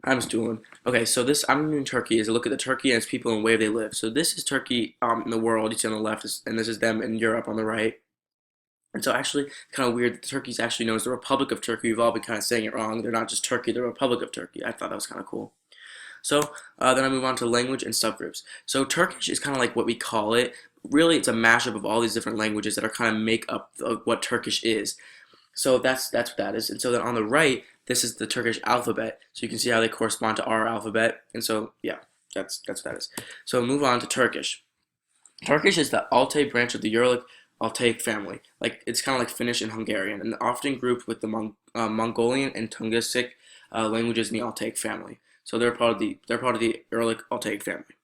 I'm just doing. Okay, so this I'm doing Turkey is a look at the Turkey and its people and where they live. So this is Turkey in the world. You see on the left, and this is them in Europe on the right. And so actually, kind of weird that Turkey's actually known as the Republic of Turkey. We've all been kind of saying it wrong. They're not just Turkey, they're Republic of Turkey. I thought that was kind of cool. So then I move on to language and subgroups. So Turkish is kind of like what we call it. Really, it's a mashup of all these different languages that are kind of make up what Turkish is. So that's what that is. And so then on the right, this is the Turkish alphabet. So you can see how they correspond to our alphabet. And so yeah, that's what that is. So move on to Turkish. Turkish is the Altay branch of the Uralic Altaic family. Like it's kind of like Finnish and Hungarian, and often grouped with the Mongolian and Tungusic languages in the Altaic family. So they're part of the Uralic Altaic family.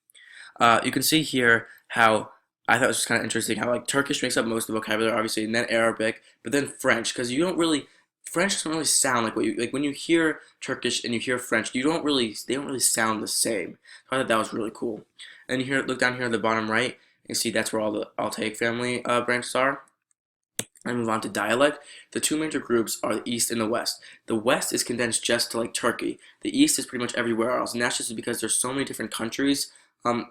You can see here how I thought it was just kind of interesting how like Turkish makes up most of the vocabulary, obviously, and then Arabic, but then French, because you don't really French doesn't really sound like what you like when you hear Turkish and you hear French, they don't really sound the same. So I thought that was really cool. And you look down here at the bottom right, and see that's where all the Altaic family branches are. And move on to dialect. The two major groups are the East and the West. The West is condensed just to like Turkey. The East is pretty much everywhere else, and that's just because there's so many different countries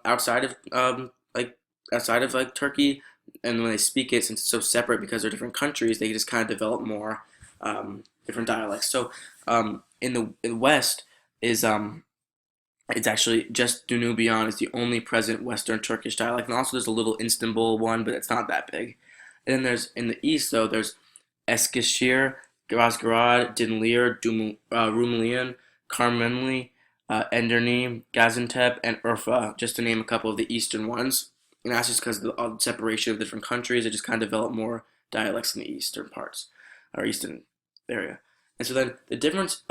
outside of like Turkey, and when they speak it, since it's so separate because they're different countries, they just kind of develop more different dialects. So in the West is it's actually just Danubian is the only present Western Turkish dialect, and also there's a little Istanbul one, but it's not that big. And then there's in the east though there's Eskişehir, Razgrad, Dinlir, Rumelian, Karmenli, Enderni, Gaziantep, and Urfa, just to name a couple of the eastern ones. And that's just because of the separation of the different countries. It just kind of developed more dialects in the eastern parts or eastern area. And so then the difference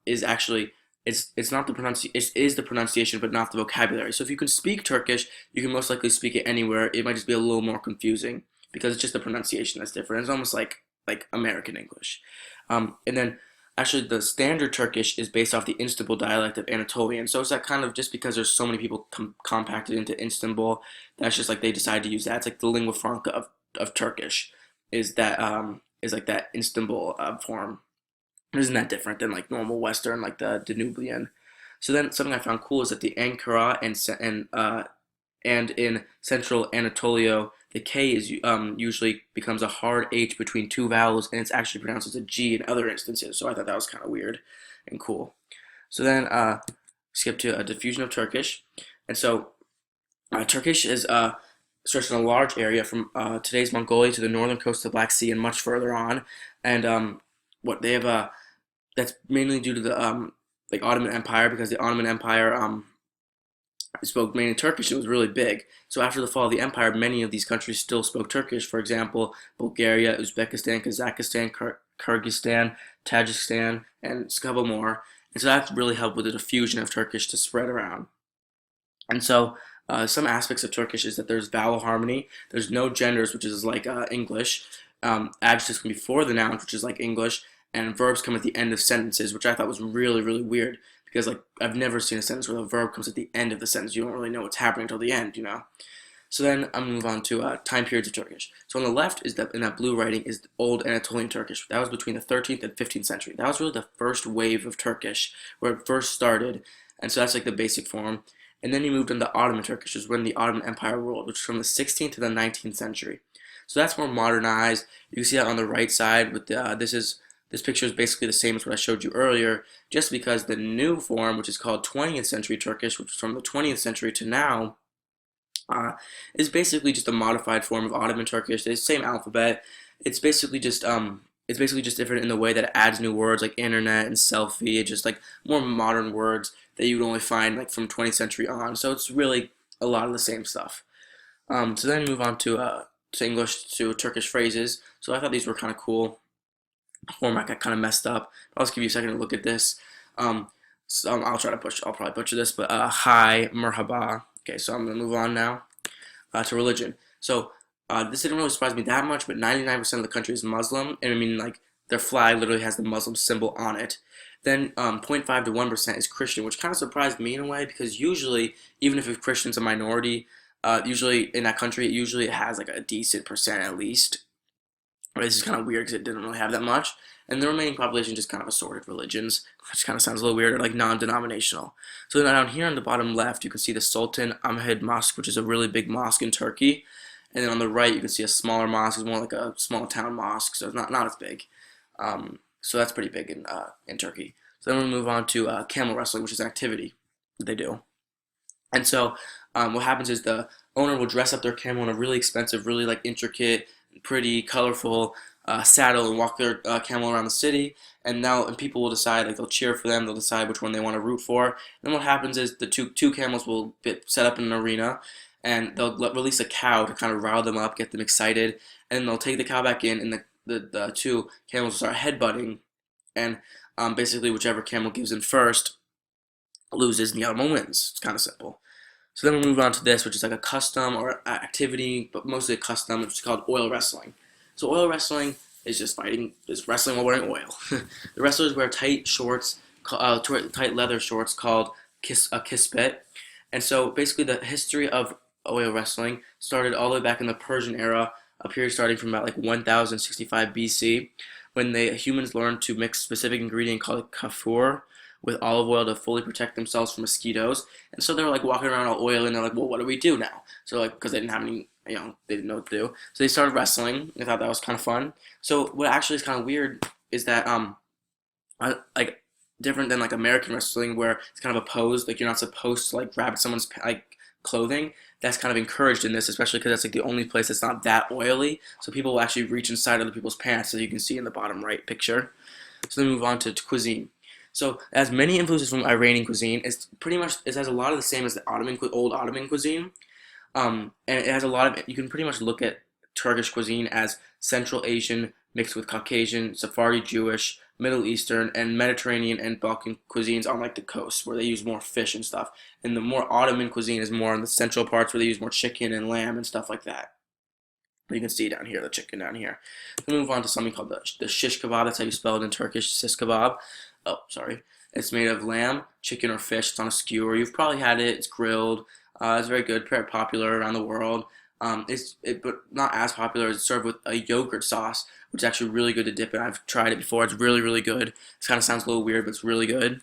is actually it's not the it is the pronunciation but not the vocabulary. So if you can speak Turkish, you can most likely speak it anywhere. It might just be a little more confusing because it's just the pronunciation that's different. It's almost like American English. And then actually the standard Turkish is based off the Istanbul dialect of Anatolian. So it's that kind of just because there's so many people compacted into Istanbul, that's just like they decided to use that. It's like the lingua franca of Turkish is like that Istanbul form. Isn't that different than like normal Western, like the Danubian? So then something I found cool is that the Ankara and in central Anatolia, the K is usually becomes a hard H between two vowels, and it's actually pronounced as a G in other instances. So I thought that was kind of weird and cool. So then skip to a diffusion of Turkish, and so Turkish is stretched in a large area from today's Mongolia to the northern coast of the Black Sea and much further on, and what they have that's mainly due to the like Ottoman Empire because the Ottoman Empire spoke mainly Turkish. It was really big. So after the fall of the empire, many of these countries still spoke Turkish. For example, Bulgaria, Uzbekistan, Kazakhstan, Kyrgyzstan, Tajikistan, and a couple more. And so that really helped with the diffusion of Turkish to spread around. And so some aspects of Turkish is that there's vowel harmony. There's no genders, which is like English. Adjectives come before the nouns, which is like English, and verbs come at the end of sentences, which I thought was really, really weird because like I've never seen a sentence where the verb comes at the end of the sentence. You don't really know what's happening until the end, you know. So then I'm gonna move on to time periods of Turkish. So on the left is that in that blue writing is old Anatolian Turkish. That was between the 13th and 15th century. That was really the first wave of Turkish where it first started, and so that's like the basic form. And then you moved into Ottoman Turkish, which is when the Ottoman Empire ruled, which is from the 16th to the 19th century. So that's more modernized. You can see that on the right side with the this picture is basically the same as what I showed you earlier, just because the new form, which is called 20th century Turkish, which is from the 20th century to now, is basically just a modified form of Ottoman Turkish. It's the same alphabet. It's basically just different in the way that it adds new words like internet and selfie. It's just like more modern words that you would only find like from 20th century on. So it's really a lot of the same stuff. So then move on to English to Turkish phrases. So I thought these were kind of cool. Format got kind of messed up. I'll just give you a second to look at this. So I'll probably butcher this, but hi, merhaba. Okay, so I'm gonna move on now to religion. So this didn't really surprise me that much, but 99% of the country is Muslim, and I mean like their flag literally has the Muslim symbol on it. Then 0.5 to 1% is Christian, which kind of surprised me in a way because usually, even if a Christian's a minority, usually in that country, it has like a decent percent at least. This is kind of weird because it didn't really have that much. And the remaining population just kind of assorted religions, which kind of sounds a little weird, or like non-denominational. So down here on the bottom left, you can see the Sultan Ahmed Mosque, which is a really big mosque in Turkey. And then on the right, you can see a smaller mosque. It's more like a small town mosque, so it's not as big. So that's pretty big in Turkey. So then we move on to camel wrestling, which is an activity that they do. And so what happens is the owner will dress up their camel in a really expensive, really like intricate, pretty, colorful saddle and walk their camel around the city. And people will decide, like they'll cheer for them, they'll decide which one they want to root for. And then what happens is the two camels will be set up in an arena, and they'll release a cow to kind of rile them up, get them excited, and then they'll take the cow back in, and the two camels will start headbutting, and basically whichever camel gives in first loses and the other one wins. It's kind of simple. So then we move on to this, which is like a custom or activity, but mostly a custom, which is called oil wrestling. So oil wrestling is just wrestling while wearing oil. The wrestlers wear tight shorts, tight leather shorts called a kispet. And so basically the history of oil wrestling started all the way back in the Persian era, a period starting from about like 1065 BC, when the humans learned to mix a specific ingredient called kafur with olive oil to fully protect themselves from mosquitoes. And so they were like walking around all oily, and they're like, well, what do we do now? So like, because they didn't have any, they didn't know what to do. So they started wrestling. They thought that was kind of fun. So what actually is kind of weird is that like different than like American wrestling, where it's kind of opposed, like you're not supposed to like grab someone's like clothing. That's kind of encouraged in this, especially because that's like the only place that's not that oily. So people will actually reach inside other people's pants, as you can see in the bottom right picture. So then we move on to cuisine. So it has many influences from Iranian cuisine. It's pretty much, it has a lot of the same as the old Ottoman cuisine. And it has a lot of, you can pretty much look at Turkish cuisine as Central Asian mixed with Caucasian, Sephardi Jewish, Middle Eastern, and Mediterranean and Balkan cuisines on like the coast where they use more fish and stuff. And the more Ottoman cuisine is more in the central parts where they use more chicken and lamb and stuff like that. You can see down here, the chicken down here. Then we move on to something called the shish kebab. That's how you spell it in Turkish, shish kebab. Oh, sorry. It's made of lamb, chicken, or fish. It's on a skewer. You've probably had it. It's grilled. It's very good, very popular around the world. But not as popular. It's served with a yogurt sauce, which is actually really good to dip in. I've tried it before. It's really, really good. It kind of sounds a little weird, but it's really good.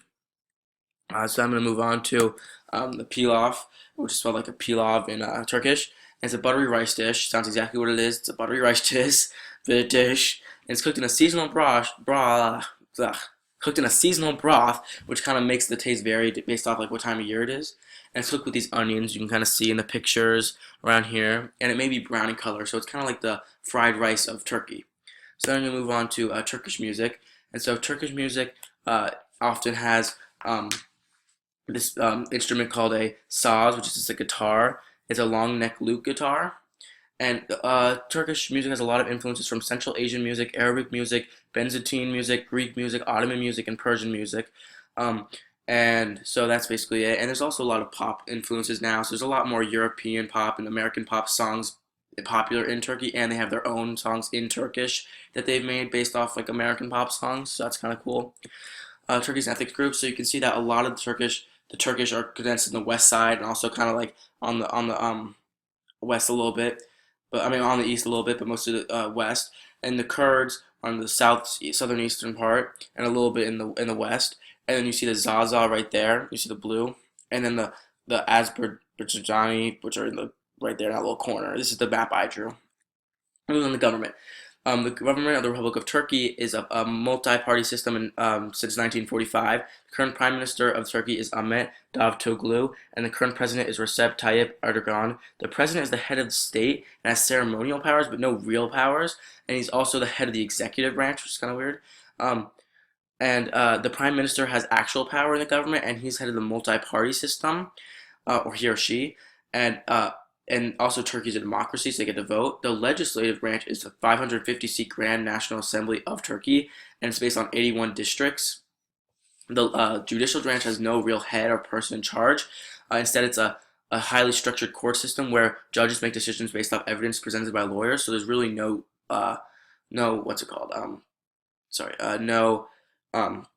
So I'm going to move on to the pilaf, which is spelled like a pilav in Turkish. And it's a buttery rice dish. Sounds exactly what it is. It's a buttery rice dish. And it's cooked in a seasonal cooked in a seasonal broth, which kind of makes the taste vary based off like what time of year it is. And it's cooked with these onions you can kind of see in the pictures around here. And it may be brown in color, so it's kind of like the fried rice of Turkey. So then I'm going to move on to Turkish music. And so Turkish music often has this instrument called a saz, which is just a guitar. It's a long neck lute guitar. And Turkish music has a lot of influences from Central Asian music, Arabic music, Byzantine music, Greek music, Ottoman music, and Persian music. Um, and so that's basically it. And there's also a lot of pop influences now. So there's a lot more European pop and American pop songs popular in Turkey, and they have their own songs in Turkish that they've made based off like American pop songs. So that's kind of cool. Turkey's an ethnic group, so you can see that a lot of the Turkish are condensed in the west side, and also kind of like on the west a little bit, but I mean on the east a little bit, but mostly the west. And the Kurds are on the southern eastern part, and a little bit in the west. And then you see the Zaza right there. You see the blue, and then the Azerbaijan, which are in the right there in that little corner. This is the map I drew. Moving on the government. The government of the Republic of Turkey is a multi-party system since 1945. The current Prime Minister of Turkey is Ahmet Davutoglu, and the current President is Recep Tayyip Erdogan. The President is the head of the state and has ceremonial powers but no real powers, and he's also the head of the executive branch, which is kind of weird. And the Prime Minister has actual power in the government, and he's head of the multi-party system, or he or she. And also Turkey's a democracy, so they get to vote. The legislative branch is the 550-seat Grand National Assembly of Turkey, and it's based on 81 districts. The judicial branch has no real head or person in charge. Instead, it's a highly structured court system where judges make decisions based off evidence presented by lawyers. So there's really no what's it called? No um,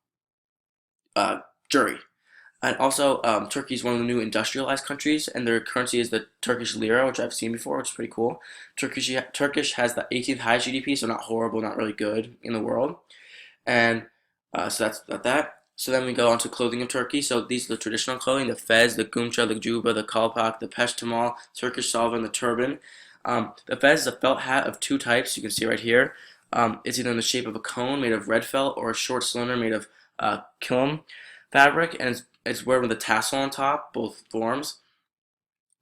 jury. And also, Turkey is one of the new industrialized countries, and their currency is the Turkish lira, which I've seen before, which is pretty cool. Turkish has the 18th highest GDP, so not horrible, not really good in the world. And so that's about that. So then we go on to clothing of Turkey. So these are the traditional clothing: the fez, the gumça, the juba, the kalpak, the peshtimal, Turkish salva, and the turban. The fez is a felt hat of two types. You can see right here. It's either in the shape of a cone made of red felt or a short cylinder made of kiln fabric, and it's wear with a tassel on top, both forms.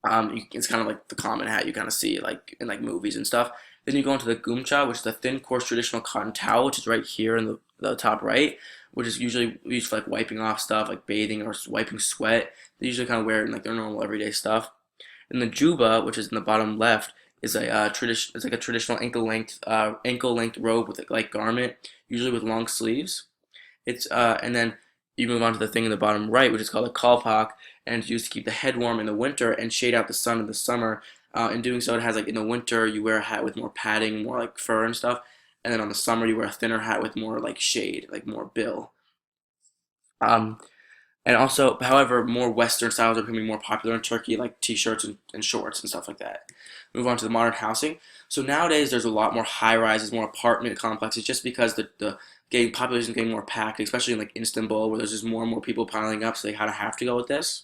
It's kind of like the common hat you kind of see like in like movies and stuff. Then you go into the gumcha, which is the thin, coarse, traditional cotton towel, which is right here in the top right, which is usually used for like wiping off stuff, like bathing or wiping sweat. They usually kind of wear it in like their normal everyday stuff. And the juba, which is in the bottom left, is a tradition. It's like a traditional ankle length robe with like garment, usually with long sleeves. It's and then you move on to the thing in the bottom right, which is called a kalpak, and it's used to keep the head warm in the winter and shade out the sun in the summer. In doing so, it has like in the winter you wear a hat with more padding, more like fur and stuff, and then on the summer you wear a thinner hat with more like shade, like more bill. Um, and also, however, more Western styles are becoming more popular in Turkey, like t-shirts and shorts and stuff like that. Move on to the modern housing. So nowadays, there's a lot more high rises, more apartment complexes, just because the getting population is getting more packed, especially in like Istanbul, where there's just more and more people piling up, so they kind of have to go with this.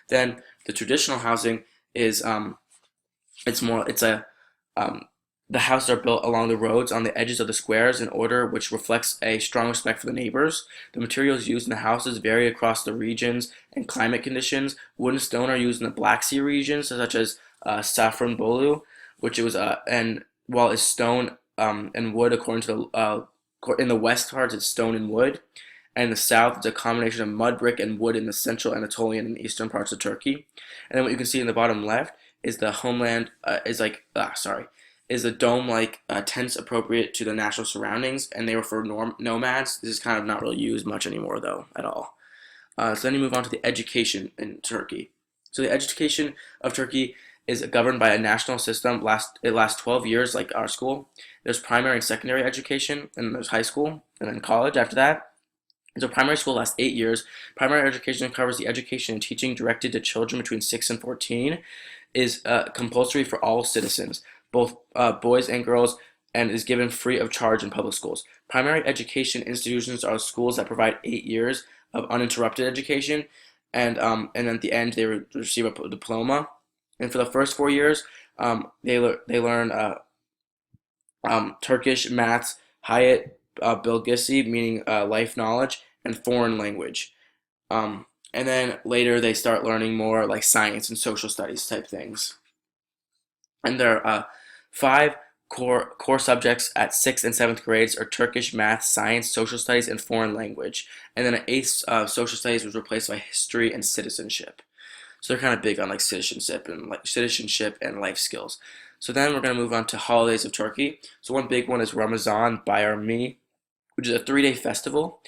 Then the traditional housing is it's a um, the houses are built along the roads on the edges of the squares in order which reflects a strong respect for the neighbors. The materials used in the houses vary across the regions and climate conditions. Wood and stone are used in the Black Sea regions, such as Safranbolu, which it was and while it's stone and wood according to in the west parts it's stone and wood, and in the south it's a combination of mud brick and wood in the central Anatolian and eastern parts of Turkey. And then what you can see in the bottom left is the homeland is a dome-like tents appropriate to the natural surroundings, and they were for nomads. This is kind of not really used much anymore, though, at all. So then you move on to the education in Turkey. So the education of Turkey is governed by a national system. It lasts 12 years, like our school. There's primary and secondary education, and there's high school, and then college after that. So primary school lasts 8 years. Primary education covers the education and teaching directed to children between 6 and 14, is compulsory for all citizens, both boys and girls, and is given free of charge in public schools. Primary education institutions are schools that provide 8 years of uninterrupted education, and at the end they receive a diploma. And for the first 4 years, they learn Turkish, maths, Hayat Bilgisi, meaning life knowledge, and foreign language. And then later they start learning more like science and social studies type things. And there are five core subjects at sixth and seventh grades are Turkish, math, science, social studies, and foreign language. And then at eighth, social studies was replaced by history and citizenship. So they're kind of big on like citizenship and life skills. So then we're going to move on to holidays of Turkey. So one big one is Ramazan Bayramı, which is a 3-day festival.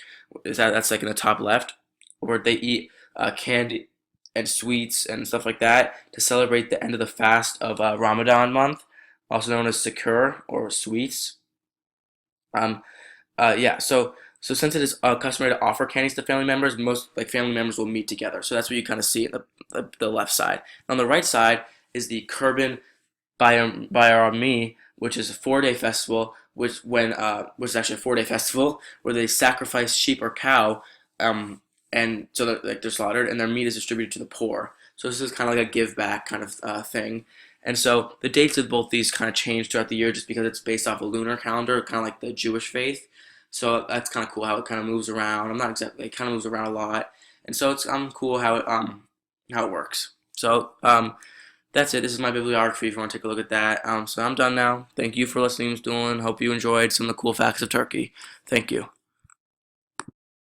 That's like in the top left, where they eat candy and sweets and stuff like that to celebrate the end of the fast of Ramadan month, also known as Sakur or sweets. Um, yeah, so since it is customary to offer candies to family members, most like family members will meet together. So that's what you kind of see at the left side. And on the right side is the Kurban Bayramı, which is a 4-day festival, which is actually a 4-day festival where they sacrifice sheep or cow, and so like they're slaughtered and their meat is distributed to the poor. So this is kind of like a give back kind of thing. And so the dates of both these kind of change throughout the year just because it's based off a lunar calendar, kind of like the Jewish faith. So that's kind of cool how it kind of moves around. I'm not exactly, it kind of moves around a lot, and so it's cool how it works. So that's it. This is my bibliography if you want to take a look at that. So I'm done now. Thank you for listening to Doolin. Hope you enjoyed some of the cool facts of Turkey. Thank you.